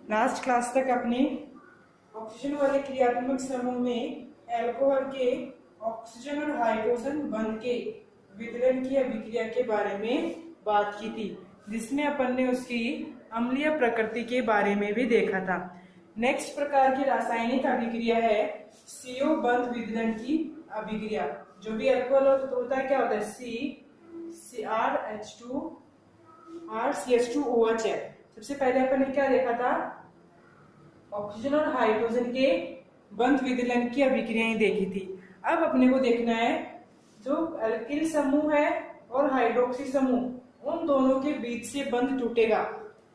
Last class तक अपने oxygen वाले क्रियात्मक समूह में अल्कोहल के ऑक्सीजन और हाइड्रोजन बंध के विदलन की अभिक्रिया के बारे में बात की थी, जिसमें अपन ने उसकी अम्लीय प्रकृति के बारे में भी देखा था। नेक्स्ट प्रकार की रासायनिक अभिक्रिया है CO बंध विदलन की अभिक्रिया। जो भी अल्कोहल होता है क्या होता है, CrH2 है। सबसे पहले अपन ने क्या देखा था, ऑक्सीजन और हाइड्रोजन के बंध विदलन की अभिक्रियाएं देखी थी। अब अपने को देखना है जो अल्किल समूह है और हाइड्रोक्सी समूह, उन दोनों के बीच से बंध टूटेगा।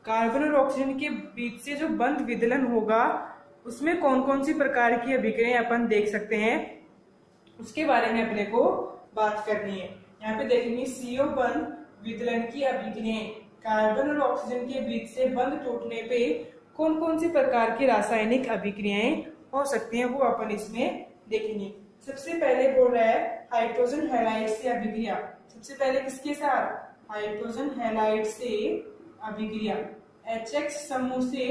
कार्बन और ऑक्सीजन के बीच से जो बंध विदलन होगा उसमें कौन कौन सी प्रकार की अभिक्रियाएं अपन देख सकते हैं, उसके बारे में अपने को बात करनी है। यहाँ पे देखेंगे CO बंध विदलन की अभिक्रियाएं, कार्बन और ऑक्सीजन के बीच से बंध टूटने पे कौन कौन सी प्रकार की रासायनिक अभिक्रियाएं हो सकती हैं, वो अपन इसमें देखेंगे। सबसे पहले बोल रहा है हाइड्रोजन हैलाइड से अभिक्रिया। सबसे पहले किसके साथ, हाइड्रोजन हैलाइड से अभिक्रिया। HX समूह से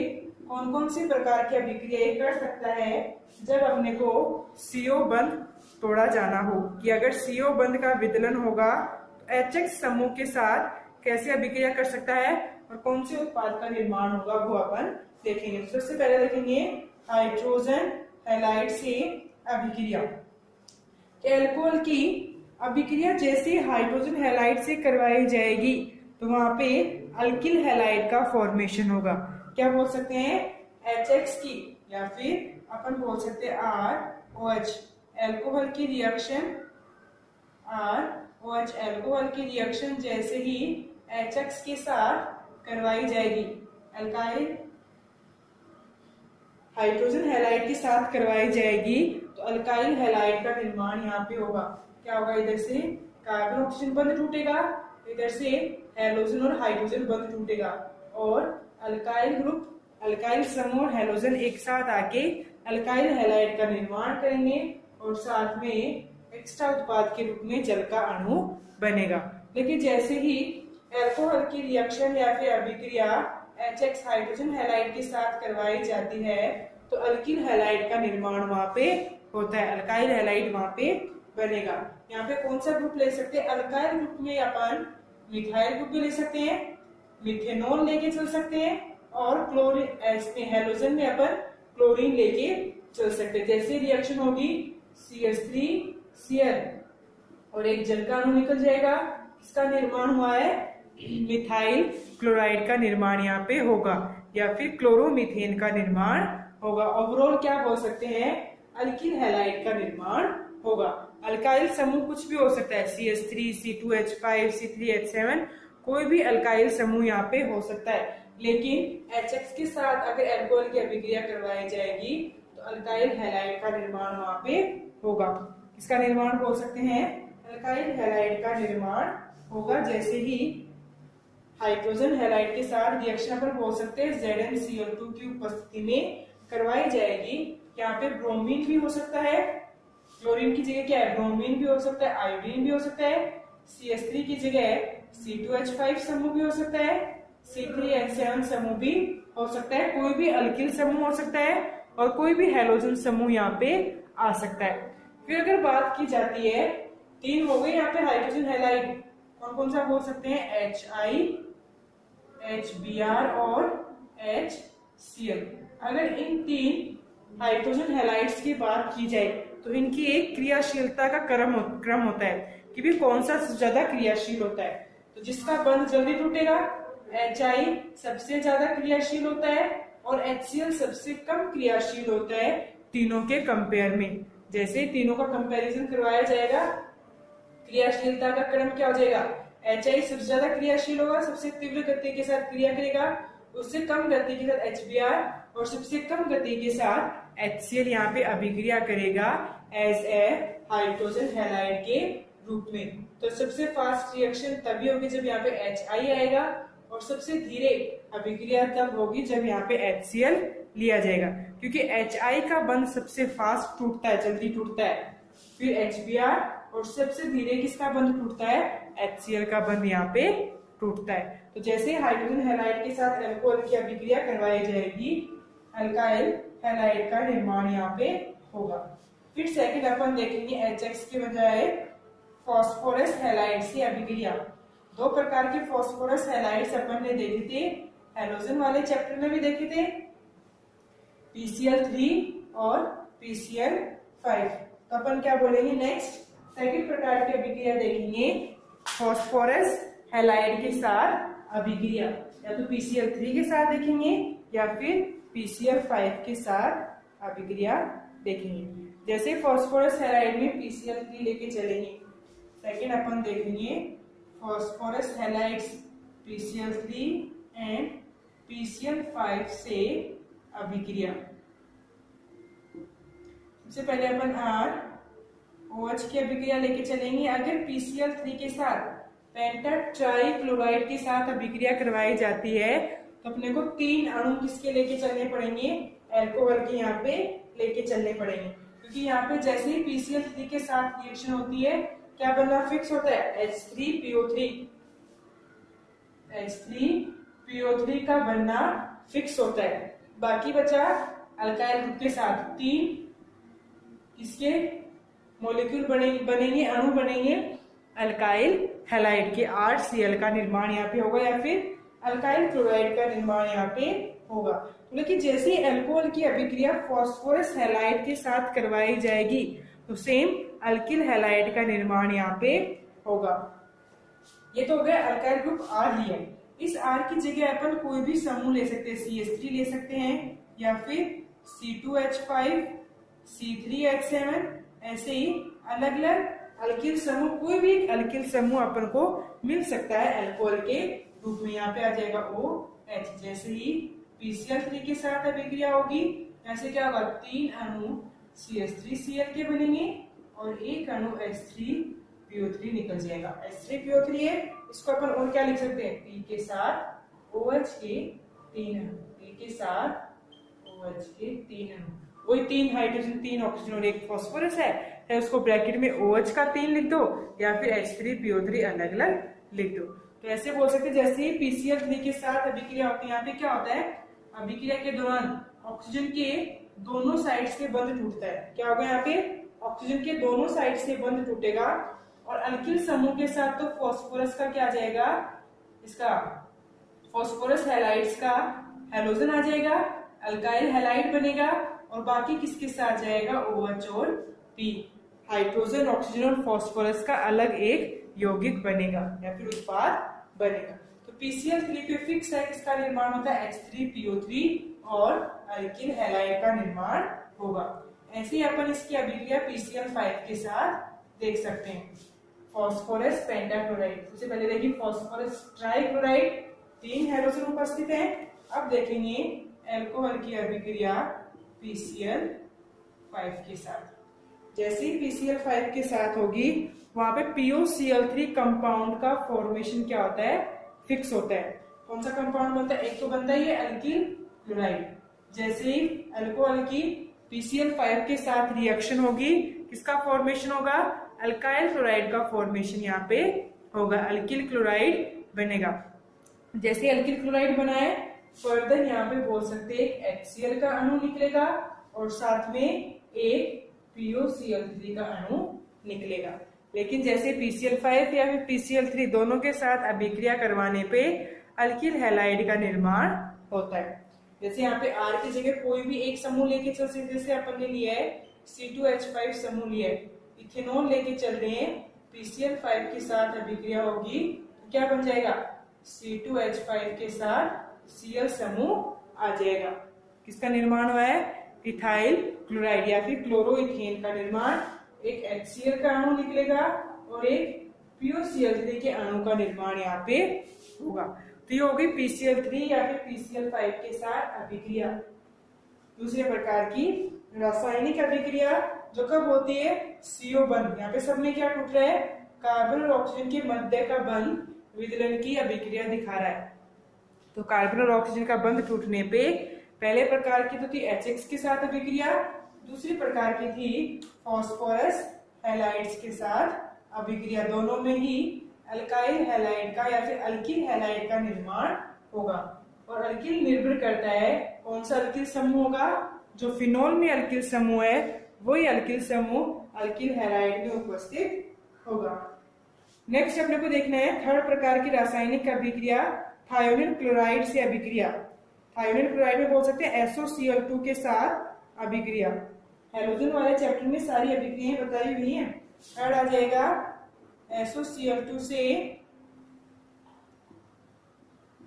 कौन कौन सी प्रकार की अभिक्रियाएं कर सकता है, जब अपने को CO बंध तोड़ा जाना हो, कि अगर CO बंध का विदलन होगा तो HX समूह के साथ कैसे अभिक्रिया कर सकता है और कौन से उत्पाद का निर्माण होगा, वो अपन देखेंगे। सबसे पहले देखेंगे हाइड्रोजन हैलाइड से अभिक्रिया। अल्कोहल की अभिक्रिया जैसे हाइड्रोजन हैलाइड से करवाई जाएगी तो वहां पे अल्किल हैलाइड का फॉर्मेशन होगा। क्या बोल सकते हैं, HX की, या फिर अपन बोल सकते हैं ROH। अल्कोहल की रिएक्शन ROH, अल्कोहल की रिएक्शन जैसे ही HX के साथ करवाई जाएगी, अल्काइल हाइड्रोजन हैलाइड के साथ करवाई जाएगी, तो अल्काइल हैलाइड का निर्माण यहाँ पे होगा। क्या होगा, इधर से कार्बन ऑक्सीजन बंध टूटेगा, इधर से हैलोजन और हाइड्रोजन बंध टूटेगा, और अल्काइल ग्रुप, अल्काइल समूह और हैलोजन एक साथ आके अल्काइल हैलाइड का निर्माण करेंगे और साथ में एक्स्ट्रा उत्पाद के रूप में जल का अणु बनेगा। लेकिन जैसे ही अल्कोहल की रिएक्शन या फिर अभिक्रिया HX हाइड्रोजन हैलाइड के साथ करवाई जाती है तो अल्किल हैलाइड का निर्माण वहां पे होता है, अल्काइल हैलाइड वहां पे बनेगा। यहाँ पे कौन सा ग्रुप ले सकते हैं, अल्काइल ग्रुप में अपन मिथाइल ग्रुप भी ले सकते हैं, मिथेनॉल लेके चल सकते हैं, और क्लोरीन हैलोजन में अपन क्लोरीन लेके चल सकते हैं। जैसे रिएक्शन होगी CH3Cl और एक जल का अणु निकल जाएगा, इसका निर्माण हुआ है मिथाइल क्लोराइड का निर्माण यहाँ पे होगा, या फिर क्लोरोमीथेन का निर्माण होगा। ओवरऑल क्या बोल सकते हैं, अल्किल हैलाइड का निर्माण होगा। अल्काइल समूह कुछ भी हो सकता है, CH3, C2H5, C3H7, कोई भी अल्काइल समूह यहाँ पे हो सकता है। लेकिन HX के साथ अगर अल्कोहल की अभिक्रिया करवाई जाएगी तो अल्काइल हैलाइड का निर्माण वहां पे होगा। इसका निर्माण बोल सकते हैं, अल्काइल हैलाइड का निर्माण होगा। जैसे ही हाइड्रोजन हैलाइड के साथ रिएक्शन पर बोल सकते हैं ZnCl2 की उपस्थिति में करवाई जाएगी। यहाँ पे ब्रोमीन भी हो सकता है, क्लोरीन की जगह क्या है, ब्रोमीन भी हो सकता है, आयोडीन भी हो सकता है, CH3 की जगह C2H5 समूह भी हो सकता है, C3H7 समूह भी हो सकता है, कोई भी अल्किल समूह हो सकता है और कोई भी हैलोजन समूह यहाँ पे आ सकता है। फिर अगर बात की जाती है, 3 हो गए यहाँ पे हाइड्रोजन हैलाइड, कौन कौन सा बोल सकते हैं, HI, HBr और HCl। अगर इन 3 हाइड्रोजन हैलाइड्स की बात की जाए तो इनकी एक क्रियाशीलता का क्रम होता है कि भी कौन सा ज्यादा क्रियाशील होता है। तो जिसका बंध जल्दी टूटेगा, HI सबसे ज्यादा क्रियाशील होता है और HCl सबसे कम क्रियाशील होता है तीनों के कंपेयर में। जैसे तीनों का कंपैरिजन करवाया जाएगा, क्रियाशीलता का क्रम क्या हो जाएगा, HI सबसे ज्यादा क्रियाशील होगा, सबसे तीव्र गति के साथ क्रिया करेगा, उससे कम गति के साथ HBr और सबसे कम गति के साथ HCl यहाँ पे अभिक्रिया करेगा एज ए हाइड्रोजन हैलाइड के रूप में। तो सबसे फास्ट रिएक्शन तभी होगी जब यहाँ पे HI आएगा, और सबसे धीरे अभिक्रिया तब होगी जब यहाँ पे HCl लिया जाएगा, क्योंकि HI का बंध सबसे फास्ट टूटता है, जल्दी टूटता है। फिर HBr और सबसे धीरे किसका बंध टूटता है, HCl का बंध यहाँ पे टूटता है। तो जैसे हाइड्रोजन हैलाइड के साथ अल्कोहल की अभिक्रिया करवाई जाएगी, अल्काइल हैलाइड का निर्माण यहाँ पे होगा। फिर सेकंड अपन देखेंगे HX के बजाय फास्फोरस हैलाइड से अभिक्रिया। दो प्रकार के फास्फोरस हैलाइड्स अपन ने देखे थे, हैलोजन वाले चैप्टर में भी देखे थे, PCl3 और PCl5। तो अपन क्या बोलेंगे नेक्स्ट, सेकंड प्रकार की अभिक्रिया देखेंगे फास्फोरस हैलाइड के साथ अभिक्रिया, या तो PCl3 के साथ देखेंगे या फिर PCl5 के साथ अभिक्रिया देखेंगे। जैसे फास्फोरस हैलाइड में PCl3 लेके चलेंगे, सेकंड अपन देखेंगे phosphorus halides PCl3 and PCl5 से अभिक्रिया। सबसे पहले अपन OH की अभिक्रिया लेके चलेंगे। अगर PCl3 के साथ पेंटाट्राइक्लोराइड के साथ अभिक्रिया करवाई जाती है तो अपने को 3 अणु किसके लेके चलने पड़ेंगे, अल्कोहल के यहाँ पे लेके चलने पड़ेंगे, क्योंकि यहाँ पे जैसे ही PCl3 के साथ रिएक्शन होती है क्या बनना फिक्स होता है, H3PO3। H3PO3 का बनना फिक्स होता है। बाकी बचा अल्काइल ग्रुप के साथ 3 किसके मॉलिक्यूल बनेंगे, अणु बनेंगे अल्काइल हैलाइड के, 8Cl का निर्माण यहाँ पे होगा या फिर अल्काइल क्लोराइड का निर्माण यहाँ पे होगा। तो लेकिन जैसे ही अल्कोहल की अभिक्रिया फास्फोरस हैलाइड के साथ करवाई जाएगी तो सेम अल्किल हैलाइड का निर्माण यहाँ पे होगा। ये तो हो गया अल्काइल ग्रुप R लिया। इस R की जगह अपन कोई भी समूह ले सकते हैं, CH3 ले सकते हैं या फिर C2H5, C3H7, ऐसे ही अलग अलग अल्किल समूह, कोई भी एक अल्किल समूह अपन को मिल सकता है अल्कोहल के रूप में। यहाँ पे आ जाएगा OH। जैसे ही PCl3 के साथ अभिक्रिया होगी ऐसे क्या होगा, 3 अणु CH3Cl के बनेंगे और एक अणु H3PO3 निकल जाएगा। H3PO3 है, इसको अपन और क्या लिख सकते हैं, P के साथ OH के 3 अणु, P के साथ OH के 3 अणु, वही 3 हाइड्रोजन 3 ऑक्सीजन और एक फास्फोरस है, चाहे उसको ब्रैकेट में OH का 3 लिख दो या फिर H3PO3 अलग अलग लिख दो। तो ऐसे बोल सकते हैं जैसे ही PCl3 के साथ अभिक्रिया होती है, यहाँ पे क्या होता है, अभिक्रिया के दौरान ऑक्सीजन के दोनों साइड से बंध टूटता है। क्या होगा, यहाँ पे ऑक्सीजन के दोनों साइड से बंध टूटेगा और अल्किल समूह के साथ तो फास्फोरस का क्या आ जाएगा, इसका फास्फोरस हैलाइड्स का हैलोजन आ जाएगा, अल्काइल हैलाइड बनेगा और बाकी किसके साथ जाएगा, OH और P, हाइड्रोजन ऑक्सीजन और फास्फोरस का अलग एक यौगिक बनेगा या फिर उत्पाद बनेगा। तो PCl3 पे फिक्स है किसका निर्माण होता है, H3PO3 और अल्किल हैलाइड का निर्माण होगा। ऐसे ही अपन इसकी अभिक्रिया PCl5 के साथ देख सकते हैं, फास्फोरस पेंटाक्लोराइड। सबसे पहले देखिए फास्फोरस ट्राइक्लोराइड, 3 हैलोजन उपस्थित है। अब देखेंगे अल्कोहल की अभिक्रिया PCl5 के साथ। जैसे ही PCl5 के साथ होगी वहां पे POCl3 कंपाउंड का फॉर्मेशन क्या होता है, फिक्स होता है। कौन सा कंपाउंड बनता है, एक तो बनता है ये अल्किल क्लोराइड। जैसे ही अल्कोहल की PCl5 के साथ रिएक्शन होगी किसका फॉर्मेशन होगा, अल्काइल क्लोराइड का फॉर्मेशन यहाँ पे होगा, अल्किल क्लोराइड बनेगा। जैसे अल्किल क्लोराइड बना है फर्दर यहाँ पे बोल सकते हैं एक HCl का अणु निकलेगा और साथ में एक POCl3 का अणु निकलेगा। लेकिन जैसे PCl5 या फिर PCl3 दोनों के साथ अभिक्रिया करवाने पे अल्किल हैलाइड का निर्माण होता है। जैसे यहाँ पे R की जगह कोई भी एक समूह लेके चल सकते, जैसे अपन ने लिया है C2H5 समूह लिया है, इथेनॉल लेके चल रहे हैं, PCl5 के साथ अभिक्रिया होगी तो क्या बन जाएगा, C2H5 के साथ Cl समूह आ जाएगा। किसका निर्माण हुआ है, इथाइल क्लोराइड या फिर क्लोरोइथेन का निर्माण, एक HCl का अणु निकलेगा और एक POCl3 के अणु का निर्माण यहाँ पे होगा। तो ये होगी PCl3 या फिर PCl5 के साथ अभिक्रिया। दूसरे प्रकार की रासायनिक अभिक्रिया जो कब होती है, CO बंध, यहाँ पे सब में क्या टूट रहा है, कार्बन और ऑक्सीजन के मध्य का बंध विदलन की अभिक्रिया दिखा रहा है। तो कार्बन और ऑक्सीजन का बंध टूटने पे पहले प्रकार की तो थी HX के साथ अभिक्रिया, दूसरी प्रकार की थी फास्फोरस हैलाइड्स के साथ अभिक्रिया। दोनों में ही अल्काइल हैलाइड का या फिर अल्किल हैलाइड का निर्माण होगा। और अल्किल निर्भर करता है कौन सा अल्किल समूह होगा, जो फिनोल में अल्किल समूह है वही अल्किल समूह अल्किल हैलाइड में उपस्थित होगा। नेक्स्ट अपने को देखना है थर्ड प्रकार की रासायनिक अभिक्रिया थायोनिल क्लोराइड से अभिक्रिया। थायोनिल क्लोराइड में बोल सकते हैं SOCl2 के साथ अभिक्रिया। हैलोजन वाले चैप्टर में सारी अभिक्रियाएं बताई हुई हैं। थर्ड आ जाएगा SOCl2 से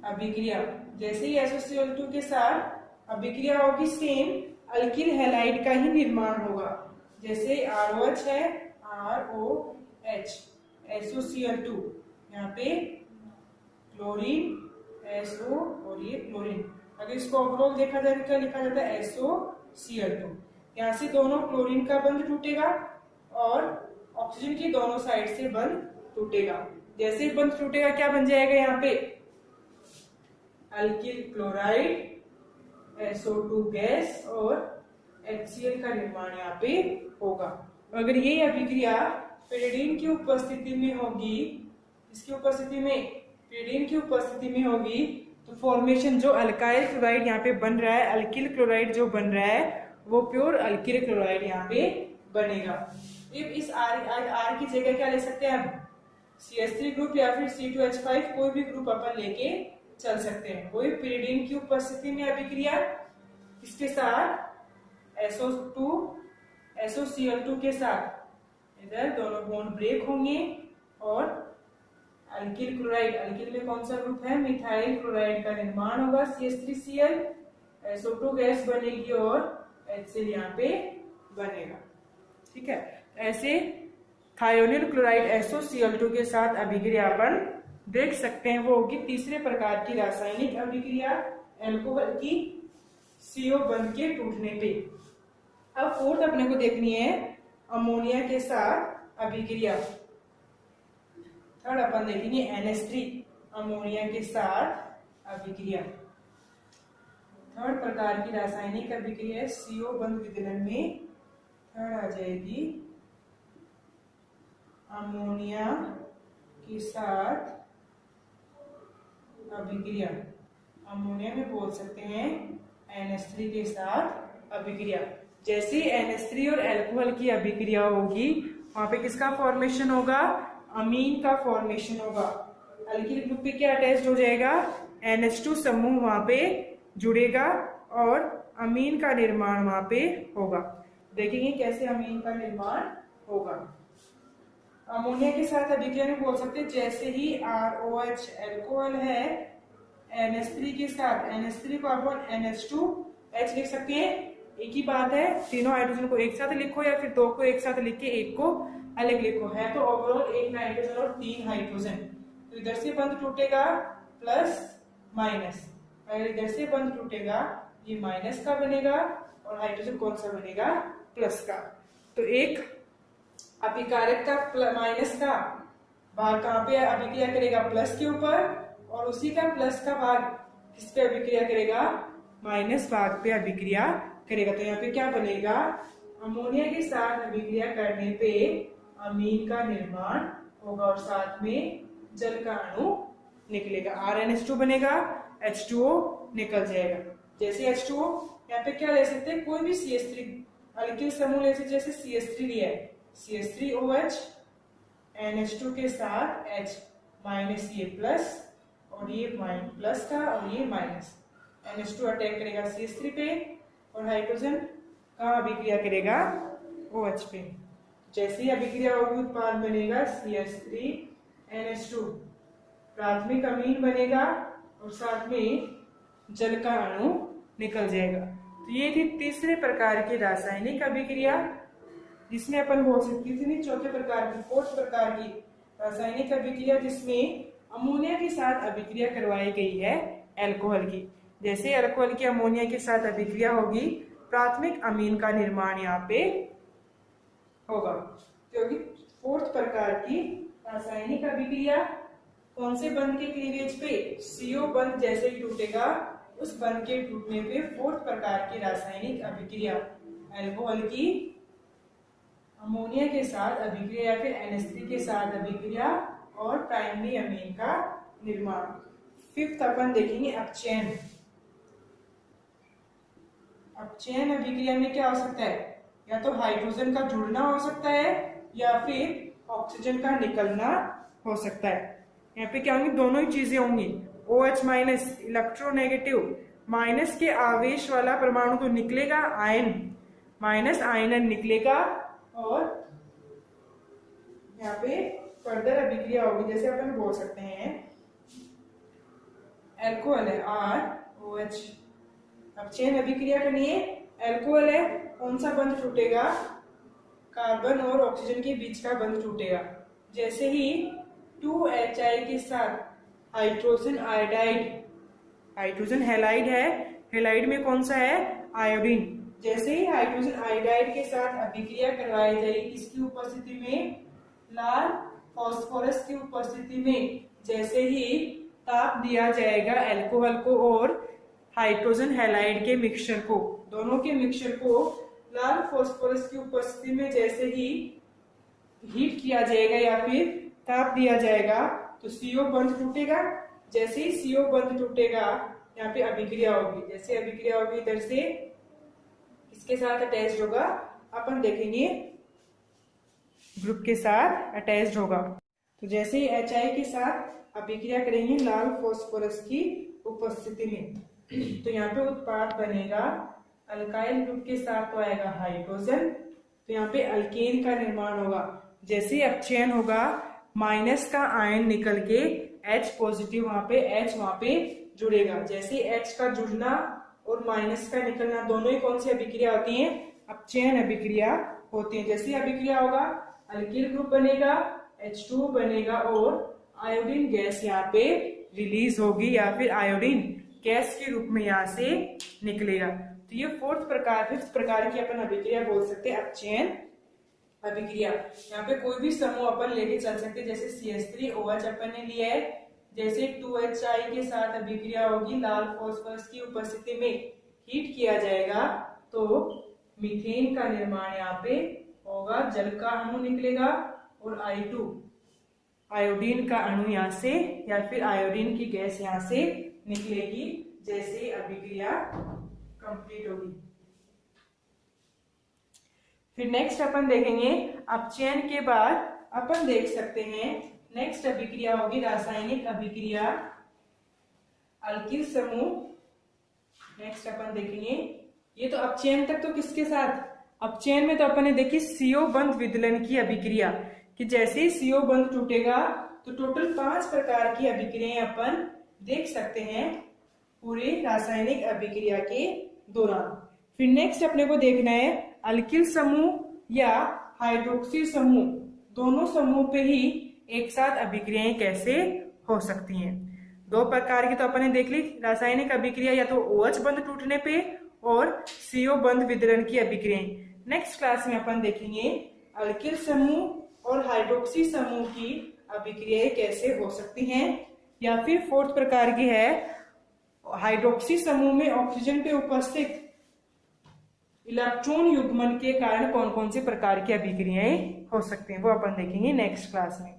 अभिक्रिया। जैसे ही SOCl2 के साथ अभिक्रिया होगी सेम अल्किल हैलाइड का ही निर्माण होगा। जैसे ROH है ROH, SOCl2 यहाँ पे क्लोरीन SO और ये क्लोरीन। अगर इसको ओवरऑल देखा जाए तो क्या लिखा जाता है SOCl2। यहाँ से दोनों क्लोरीन का बंध टूटेगा और ऑक्सीजन की दोनों साइड से बंध टूटेगा। जैसे ही बंध टूटेगा क्या बन जाएगा यहाँ पे अल्किल क्लोराइड, SO2 गैस और HCl का निर्माण यहाँ पे होगा। अगर ये अभिक्रिया pyridine की उपस्थिति में होगी, इसकी उपस्थिति में pyridine की उपस्थिति में होगी तो फॉर्मेशन जो अल्काइल क्लोराइड यहाँ पे बन रहा है, अल्किल क्लोराइड जो बन रहा है वो प्योर अल्किल क्लोराइड यहाँ पे बनेगा। इस R की जगह क्या ले सकते हैं हम CH3 ग्रुप या फिर C2H5 कोई भी ग्रुप अपन लेके चल सकते हैं। वही pyridine की उपस्थिति में अभिक्रिया इसके साथ SOCl2 के साथ इधर दोनों बॉन्ड ब्रेक होंगे और अल्किल क्लोराइड, अल्किल में कौन सा ग्रुप है मिथाइल क्लोराइड का निर्माण होगा CH3Cl, SO2 गैस बनेगी और HCl यहाँ पे बनेगा। ठीक है, ऐसे थायोनिल क्लोराइड SOCl2 के साथ अभिक्रिया अपन देख सकते हैं। वो होगी तीसरे प्रकार की रासायनिक अभिक्रिया अल्कोहल की CO बंध के टूटने पे। अब फोर्थ अपने को देखनी है अमोनिया के साथ अभिक्रिया। थर्ड अपन देखेंगे NH3 अमोनिया के साथ अभिक्रिया। थर्ड प्रकार की रासायनिक अभिक्रिया CO बंध विदलन में थर्ड आ जाएगी अमोनिया के साथ अभिक्रिया। अमोनिया में बोल सकते हैं NH3 के साथ अभिक्रिया। जैसे NH3 और अल्कोहल की अभिक्रिया होगी वहां पे किसका फॉर्मेशन होगा अमीन का फॉर्मेशन होगा। अल्किल ग्रुप पे क्या अटैच हो जाएगा NH2 समूह वहां पे जुड़ेगा और अमीन का निर्माण वहां पे होगा। देखेंगे कैसे अमीन का निर्माण होगा। अमोनिया के साथ अभिक्रिया में बोल सकते हैं जैसे ही ROH अल्कोहल है NH3 के साथ NH3 को अपन NH2H लिख सकते हैं। एक ही बात है, तीनों हाइड्रोजन को एक साथ लिखो या फिर दो को एक साथ लिख के एक को अलग लिखो, है तो ओवरऑल एक नाइट्रोजन और तीन हाइड्रोजन। तो इधर से बंध टूटेगा प्लस माइनस, पहले इधर से बंध टूटेगा ये माइनस का बनेगा और हाइड्रोजन कौन सा बनेगा प्लस का। तो एक अभिकारक का माइनस का भाग कहाँ पे अभिक्रिया करेगा प्लस के ऊपर और उसी का प्लस का भाग किस पे अभिक्रिया करेगा माइनस भाग पे अभिक्रिया करेगा। तो यहाँ पे क्या बनेगा अमोनिया के साथ अभिक्रिया करने पे अमीन का निर्माण होगा और साथ में जल का अणु निकलेगा। RNH2 बनेगा, H2O निकल जाएगा। जैसे H2O यहाँ पे क्या ले सकते हैं कोई भी CH3 अल्किल समूह ले सकते, जैसे CH3 लिया है CH3OH NH2 के साथ H माइनस ये प्लस और ये माइनस प्लस का और ये माइनस। NH2 अटैक करेगा CH3 पे और हाइड्रोजन का अभिक्रिया करेगा OH पे। जैसे ही अभिक्रिया होगी उत्पाद बनेगा CH3NH2, प्राथमिक अमीन बनेगा और साथ में जल का अणु निकल जाएगा। तो ये थी तीसरे प्रकार की रासायनिक अभिक्रिया जिसमें अपन बोल सकते थे चौथे प्रकार की फोर्थ प्रकार की रासायनिक अभिक्रिया जिसमें अमोनिया के साथ अभिक्रिया करवाई गई है अल्कोहल की। जैसे अल्कोहल की अमोनिया के साथ अभिक्रिया होगी प्राथमिक अमीन का निर्माण यहाँ पे होगा। क्योंकि फोर्थ प्रकार की रासायनिक अभिक्रिया कौन से बंध के क्लीवेज पे CO बंध जैसे ही टूटेगा उस बंध के टूटने पे फोर्थ प्रकार की रासायनिक अभिक्रिया अल्कोहल की अमोनिया के साथ अभिक्रिया या फिर NH3 के साथ अभिक्रिया और प्राइमरी अमीन का निर्माण। फिफ्थ अपन देखेंगे अपचयन। अपचयन अभिक्रिया में क्या हो सकता है, या तो हाइड्रोजन का जुड़ना हो सकता है या फिर ऑक्सीजन का निकलना हो सकता है। यहाँ पे क्या होंगी, दोनों ही चीजें होंगी। OH माइनस इलेक्ट्रोनेगेटिव, माइनस के आवेश वाला परमाणु तो निकलेगा, आयन माइनस आयनन निकलेगा, और यहाँ पे फर्दर अभिक्रिया होगी। जैसे अपन बोल सकते हैं एल्कोहल है ROH, अपचयन अभिक्रिया करनी है, एल्कोहल है, कौन सा बंध टूटेगा, कार्बन और ऑक्सीजन के बीच का बंध टूटेगा। जैसे ही 2HI के साथ हाइड्रोजन आयोडाइड, हाइड्रोजन हैलाइड है, हैलाइड में कौन सा है, आयोडीन। जैसे ही हाइड्रोजन आयोडाइड के साथ अभिक्रिया करवाई जाएगी, किसकी उपस्थिति में, लाल फास्फोरस की उपस्थिति में, जैसे ही ताप दिया जाएगा एल्कोहल को और हाइड्रोजन हैलाइड के मिक्सचर को, दोनों के मिक्सचर को लाल फास्फोरस की उपस्थिति में जैसे ही हीट किया जाएगा या फिर ताप दिया जाएगा, तो CO बंध टूटेगा। जैसे ही CO बंध टूटेगा, यहाँ पे अभिक्रिया होगी। जैसे अभिक्रिया होगी, इधर से इसके साथ अटैच्ड होगा, अपन देखेंगे ग्रुप के साथ अटैच्ड होगा। तो जैसे ही HI के साथ अभिक्रिया करेंगे लाल फास्फोरस की उपस्थिति में, तो यहाँ पे उत्पाद बनेगा अल्काइल ग्रुप के साथ तो आएगा हाइड्रोजन, तो यहाँ पे अल्केन का निर्माण होगा। जैसे ही अपचयन होगा, माइनस का आयन निकल के H पॉजिटिव वहां पे जुड़ेगा। जैसे H का जुड़ना और माइनस का निकलना, दोनों ही कौन सी अभिक्रिया होती हैं, अपचयन अभिक्रिया होती है। जैसे अभिक्रिया होगा, अल्किल ग्रुप बनेगा, H2 बनेगा और आयोडीन गैस यहाँ पे रिलीज होगी या फिर आयोडीन गैस के रूप में यहाँ से निकलेगा। तो ये फिफ्थ प्रकार की अपन अभिक्रिया बोल सकते हैं, अपचयन अभिक्रिया। यहाँ पे कोई भी समूह अपन लेके चल सकते हैं। जैसे CH3OH अपन ने लिया है, जैसे 2HI के साथ अभिक्रिया होगी, लाल फास्फोरस की उपस्थिति में हीट किया जाएगा, तो मीथेन का निर्माण यहाँ पे होगा, जल का अणु निकलेगा और I2 आयोडीन का अणु यहाँ से या फिर आयोडीन की गैस यहाँ से निकलेगी, जैसे अभिक्रिया कंप्लीट होगी। फिर नेक्स्ट अपन देखेंगे अपचयन के बाद अपन देख सकते हैं नेक्स्ट अभिक्रिया होगी रासायनिक अभिक्रिया अल्किल समूह। नेक्स्ट अपन देखेंगे, ये तो अपचयन तक तो किसके साथ, अपचयन में तो अपन ने देखी CO बंध विदलन की अभिक्रिया, कि जैसे ही CO बंध टूटेगा तो टोटल 5 प्रकार की अभिक्रियाएं अपन देख सकते हैं पूरे रासायनिक अभिक्रिया के दौरान। फिर नेक्स्ट अपने को देखना है अल्किल समूह या हाइड्रोक्सी समूह, दोनों समूह पे ही एक साथ अभिक्रियाएं कैसे हो सकती हैं। 2 प्रकार की तो अपन ने देख ली रासायनिक अभिक्रिया, या तो OH बंध टूटने पे और CO बंध विदलन की अभिक्रियाएं। नेक्स्ट क्लास में अपन देखेंगे अल्किल समूह और हाइड्रोक्सी समूह की अभिक्रियाएं कैसे हो सकती हैं। या फिर 4th प्रकार की है हाइड्रोक्सी समूह में ऑक्सीजन पे उपस्थित इलेक्ट्रॉन युग्मन के कारण कौन कौन से प्रकार की अभिक्रियाएं हो सकती हैं, वो अपन देखेंगे नेक्स्ट क्लास में।